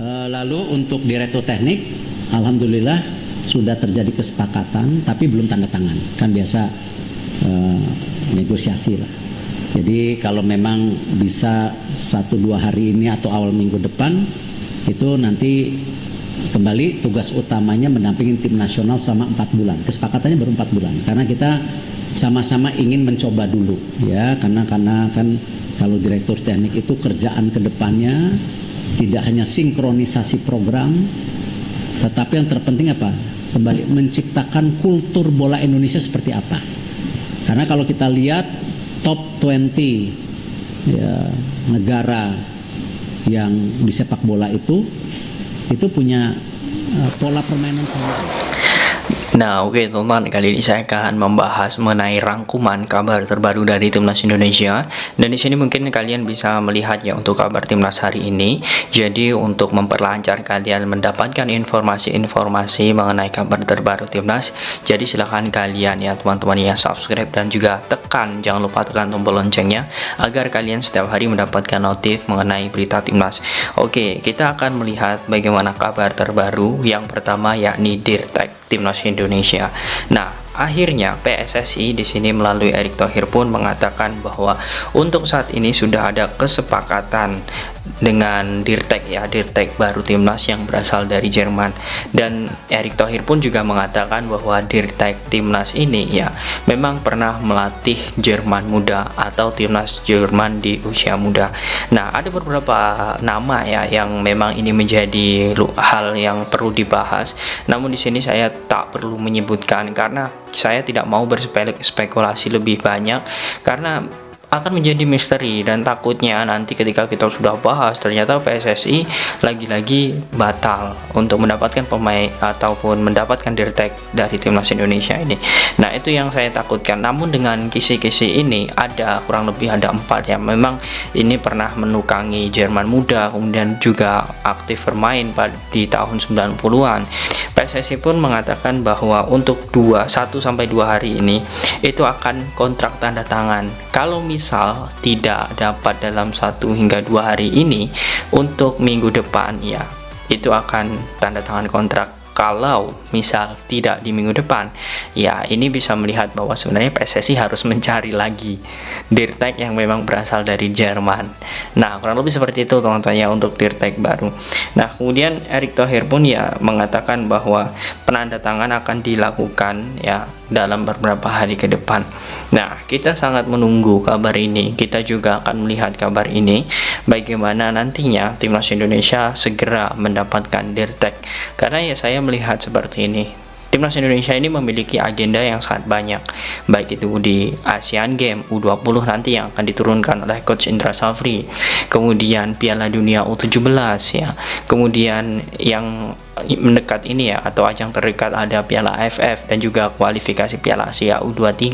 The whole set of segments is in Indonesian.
Lalu untuk direktur teknik, alhamdulillah sudah terjadi kesepakatan, tapi belum tanda tangan. Kan biasa negosiasi lah. Jadi kalau memang bisa 1-2 hari ini atau awal minggu depan, itu nanti kembali tugas utamanya mendampingi tim nasional selama 4 bulan. Kesepakatannya baru 4 bulan, karena kita sama-sama ingin mencoba dulu, ya, karena kan kalau direktur teknik itu kerjaan kedepannya tidak hanya sinkronisasi program, tetapi yang terpenting apa? Kembali menciptakan kultur bola Indonesia seperti apa. Karena kalau kita lihat top 20 ya, negara yang di sepak bola itu punya pola permainan sama. Nah, oke teman-teman, kali ini saya akan membahas mengenai rangkuman kabar terbaru dari Timnas Indonesia. Dan di sini mungkin kalian bisa melihat ya untuk kabar Timnas hari ini. Jadi untuk memperlancar kalian mendapatkan informasi-informasi mengenai kabar terbaru Timnas, jadi silahkan kalian ya teman-teman ya subscribe dan juga tekan, jangan lupa tekan tombol loncengnya agar kalian setiap hari mendapatkan notif mengenai berita Timnas. Oke, kita akan melihat bagaimana kabar terbaru. Yang pertama yakni Dirtek Timnas Indonesia. Nah, akhirnya PSSI di sini melalui Erick Thohir pun mengatakan bahwa untuk saat ini sudah ada kesepakatan dengan Dirtek ya, Dirtek baru Timnas yang berasal dari Jerman. Dan Erick Thohir pun juga mengatakan bahwa Dirtek Timnas ini ya memang pernah melatih Jerman muda atau Timnas Jerman di usia muda. Nah, ada beberapa nama ya yang memang ini menjadi hal yang perlu dibahas. Namun di sini saya tak perlu menyebutkan karena saya tidak mau berspekulasi lebih banyak, karena akan menjadi misteri dan takutnya nanti ketika kita sudah bahas ternyata PSSI lagi-lagi batal untuk mendapatkan pemain ataupun mendapatkan Dirtek dari Timnas Indonesia ini. Nah, itu yang saya takutkan. Namun dengan kisi-kisi ini ada kurang lebih ada 4 yang memang ini pernah menukangi Jerman muda, kemudian juga aktif bermain di tahun 90-an. PSSI pun mengatakan bahwa untuk 1-2 hari ini itu akan kontrak tanda tangan. Kalau misal tidak dapat dalam 1 hingga 2 hari ini, untuk minggu depan ya itu akan tanda tangan kontrak. Kalau misal tidak di minggu depan, ya ini bisa melihat bahwa sebenarnya PSSI harus mencari lagi Dirtek yang memang berasal dari Jerman. Nah, kurang lebih seperti itu teman-teman ya untuk Dirtek baru. Nah, kemudian Erick Thohir pun ya mengatakan bahwa penandatangan akan dilakukan ya dalam beberapa hari ke depan. Nah, kita sangat menunggu kabar ini. Kita juga akan melihat kabar ini bagaimana nantinya Timnas Indonesia segera mendapatkan Dirtek. Karena ya saya melihat seperti ini. Timnas Indonesia ini memiliki agenda yang sangat banyak, baik itu di Asian Games U20 nanti yang akan diturunkan oleh Coach Indra Safri, kemudian Piala Dunia U17 ya, kemudian yang mendekat ini ya atau ajang terdekat ada Piala AFF dan juga kualifikasi Piala Asia U23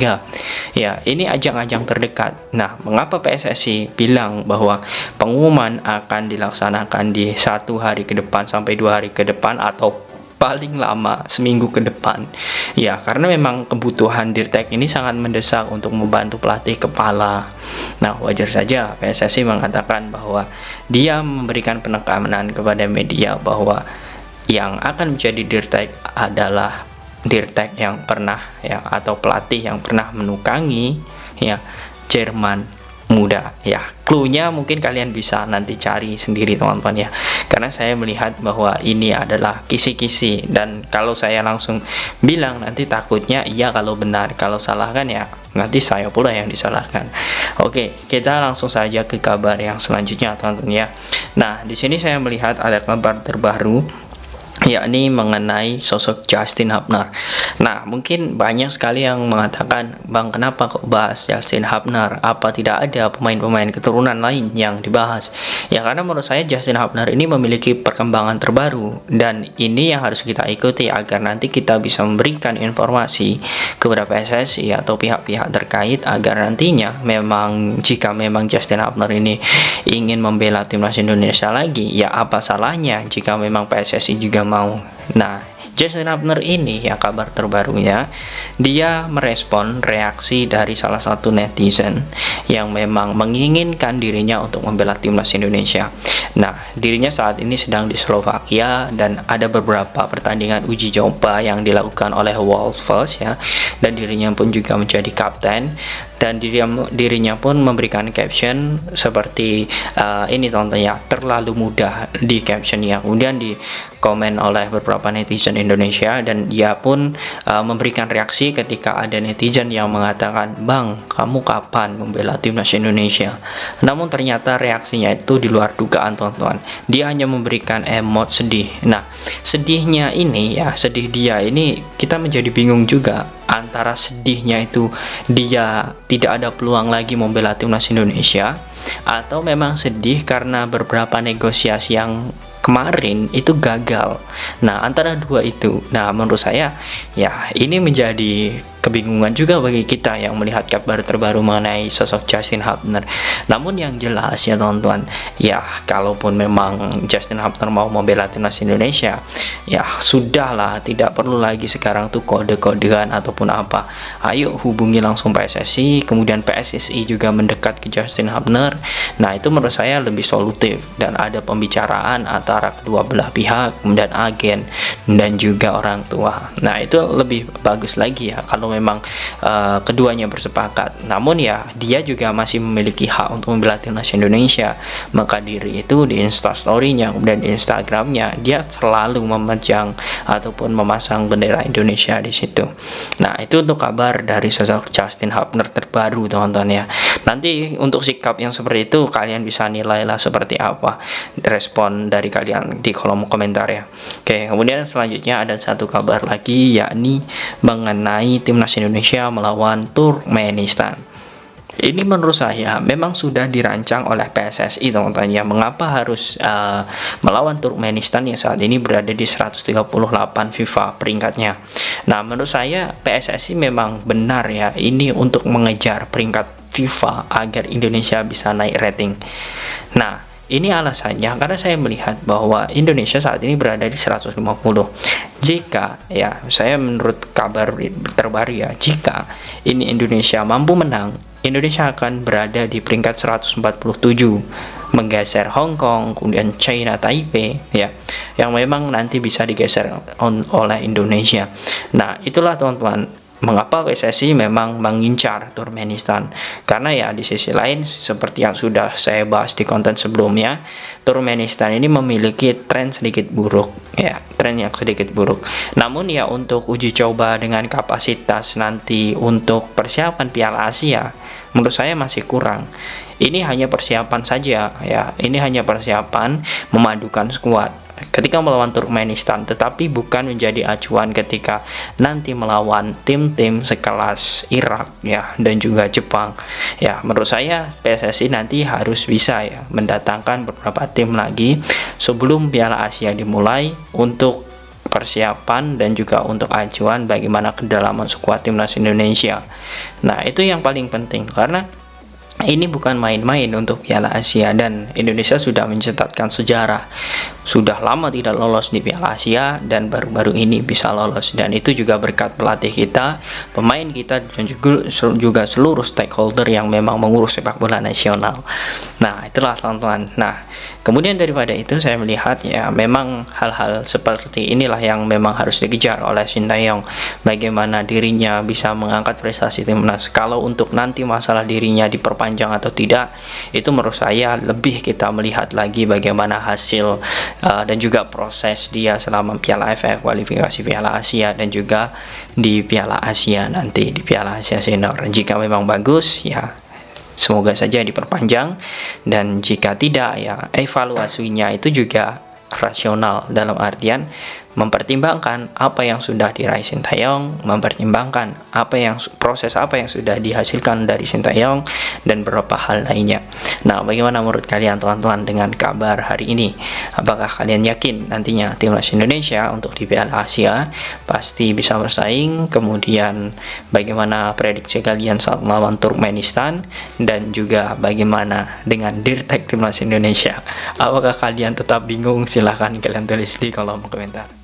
ya, ini ajang-ajang terdekat. Nah, mengapa PSSI bilang bahwa pengumuman akan dilaksanakan di 1 hari ke depan sampai 2 hari ke depan atau paling lama seminggu ke depan ya, karena memang kebutuhan Dirtek ini sangat mendesak untuk membantu pelatih kepala. Nah, wajar saja PSSI mengatakan bahwa dia memberikan penekanan kepada media bahwa yang akan menjadi Dirtek adalah Dirtek yang pernah ya atau pelatih yang pernah menukangi ya Jerman muda ya. Cluenya mungkin kalian bisa nanti cari sendiri teman-teman ya, karena saya melihat bahwa ini adalah kisi-kisi dan kalau saya langsung bilang nanti takutnya iya kalau benar, kalau salah kan ya nanti saya pula yang disalahkan. Oke, kita langsung saja ke kabar yang selanjutnya teman-teman ya. Nah, di sini saya melihat ada kabar terbaru yakni mengenai sosok Justin Hubner. Nah, mungkin banyak sekali yang mengatakan, Bang, kenapa kok bahas Justin Hubner? Apa tidak ada pemain-pemain keturunan lain yang dibahas? Ya, karena menurut saya Justin Hubner ini memiliki perkembangan terbaru dan ini yang harus kita ikuti agar nanti kita bisa memberikan informasi kepada PSSI atau pihak-pihak terkait agar nantinya memang jika memang Justin Hubner ini ingin membela Timnas Indonesia lagi, ya apa salahnya jika memang PSSI juga mau. Nah, Justin Hubner ini ya, kabar terbarunya, dia merespon reaksi dari salah satu netizen yang memang menginginkan dirinya untuk membela timnas Indonesia. Nah, dirinya saat ini sedang di Slovakia dan ada beberapa pertandingan uji coba yang dilakukan oleh Wolves ya, dan dirinya pun juga menjadi kapten, dan dirinya pun memberikan caption seperti ini contohnya, terlalu mudah di captionnya. Kemudian di komen oleh beberapa netizen Indonesia, dan dia pun memberikan reaksi ketika ada netizen yang mengatakan, "Bang, kamu kapan membela timnas Indonesia?" Namun ternyata reaksinya itu di luar dugaan, teman-teman. Dia hanya memberikan emot sedih. Nah, sedihnya ini ya, sedih dia ini kita menjadi bingung juga, antara sedihnya itu dia tidak ada peluang lagi membela timnas Indonesia, atau memang sedih karena beberapa negosiasi yang kemarin itu gagal. Nah, antara dua itu. Nah, menurut saya ya ini menjadi kebingungan juga bagi kita yang melihat kabar terbaru mengenai sosok Justin Hubner. Namun yang jelas ya teman-teman, ya kalaupun memang Justin Hubner mau membela timnas Indonesia, ya sudahlah, tidak perlu lagi sekarang tuh kode-kodean ataupun apa. Ayo hubungi langsung PSSI, kemudian PSSI juga mendekat ke Justin Hubner. Nah, itu menurut saya lebih solutif, dan ada pembicaraan antara kedua belah pihak, kemudian agen dan juga orang tua. Nah, itu lebih bagus lagi ya kalau memang keduanya bersepakat. Namun ya dia juga masih memiliki hak untuk membela timnas Indonesia. Maka diri itu di instastory-nya, kemudian di Instagram-nya, dia selalu memajang ataupun memasang bendera Indonesia di situ. Nah, itu untuk kabar dari sosok Justin Hubner terbaru, teman-teman ya. Nanti untuk sikap yang seperti itu kalian bisa nilailah seperti apa respon dari kalian di kolom komentar ya. Oke, kemudian selanjutnya ada satu kabar lagi, yakni mengenai timnas Indonesia melawan Turkmenistan. Ini menurut saya memang sudah dirancang oleh PSSI, teman-teman ya. Mengapa harus melawan Turkmenistan yang saat ini berada di 138 FIFA peringkatnya. Nah, menurut saya PSSI memang benar ya, ini untuk mengejar peringkat FIFA agar Indonesia bisa naik rating. Nah, ini alasannya karena saya melihat bahwa Indonesia saat ini berada di 150. Jika ya, saya menurut kabar terbaru ya, jika ini Indonesia mampu menang, Indonesia akan berada di peringkat 147, menggeser Hong Kong, kemudian China Taipei ya, yang memang nanti bisa digeser oleh Indonesia. Nah, itulah teman-teman mengapa PSSI memang mengincar Turkmenistan, karena ya di sisi lain seperti yang sudah saya bahas di konten sebelumnya, Turkmenistan ini memiliki tren sedikit buruk ya, tren yang sedikit buruk. Namun ya untuk uji coba dengan kapasitas nanti untuk persiapan Piala Asia, menurut saya masih kurang. Ini hanya persiapan saja ya, ini hanya persiapan memadukan skuad ketika melawan Turkmenistan, tetapi bukan menjadi acuan ketika nanti melawan tim-tim sekelas Irak ya, dan juga Jepang ya. Menurut saya PSSI nanti harus bisa ya mendatangkan beberapa tim lagi sebelum Piala Asia dimulai, untuk persiapan dan juga untuk acuan bagaimana kedalaman skuad timnas Indonesia. Nah, itu yang paling penting, karena ini bukan main-main untuk Piala Asia, dan Indonesia sudah mencatatkan sejarah, sudah lama tidak lolos di Piala Asia dan baru-baru ini bisa lolos, dan itu juga berkat pelatih kita, pemain kita, dan juga seluruh stakeholder yang memang mengurus sepak bola nasional. Nah, itulah teman-teman. Nah, kemudian daripada itu saya melihat ya memang hal-hal seperti inilah yang memang harus dikejar oleh Sintayong, bagaimana dirinya bisa mengangkat prestasi timnas. Kalau untuk nanti masalah dirinya diperpanjang atau tidak, itu menurut saya lebih kita melihat lagi bagaimana hasil dan juga proses dia selama Piala AFF, kualifikasi Piala Asia, dan juga di Piala Asia nanti, di Piala Asia Senior. Jika memang bagus ya semoga saja diperpanjang, dan jika tidak ya evaluasinya itu juga rasional, dalam artian mempertimbangkan apa yang sudah diraih Sintayong, mempertimbangkan proses apa yang sudah dihasilkan dari Sintayong, dan beberapa hal lainnya. Nah, bagaimana menurut kalian teman-teman dengan kabar hari ini? Apakah kalian yakin nantinya timnas Indonesia untuk di Piala Asia pasti bisa bersaing? Kemudian bagaimana prediksi kalian saat melawan Turkmenistan, dan juga bagaimana dengan dirtek timnas Indonesia? Apakah kalian tetap bingung? Silahkan kalian tulis di kolom komentar.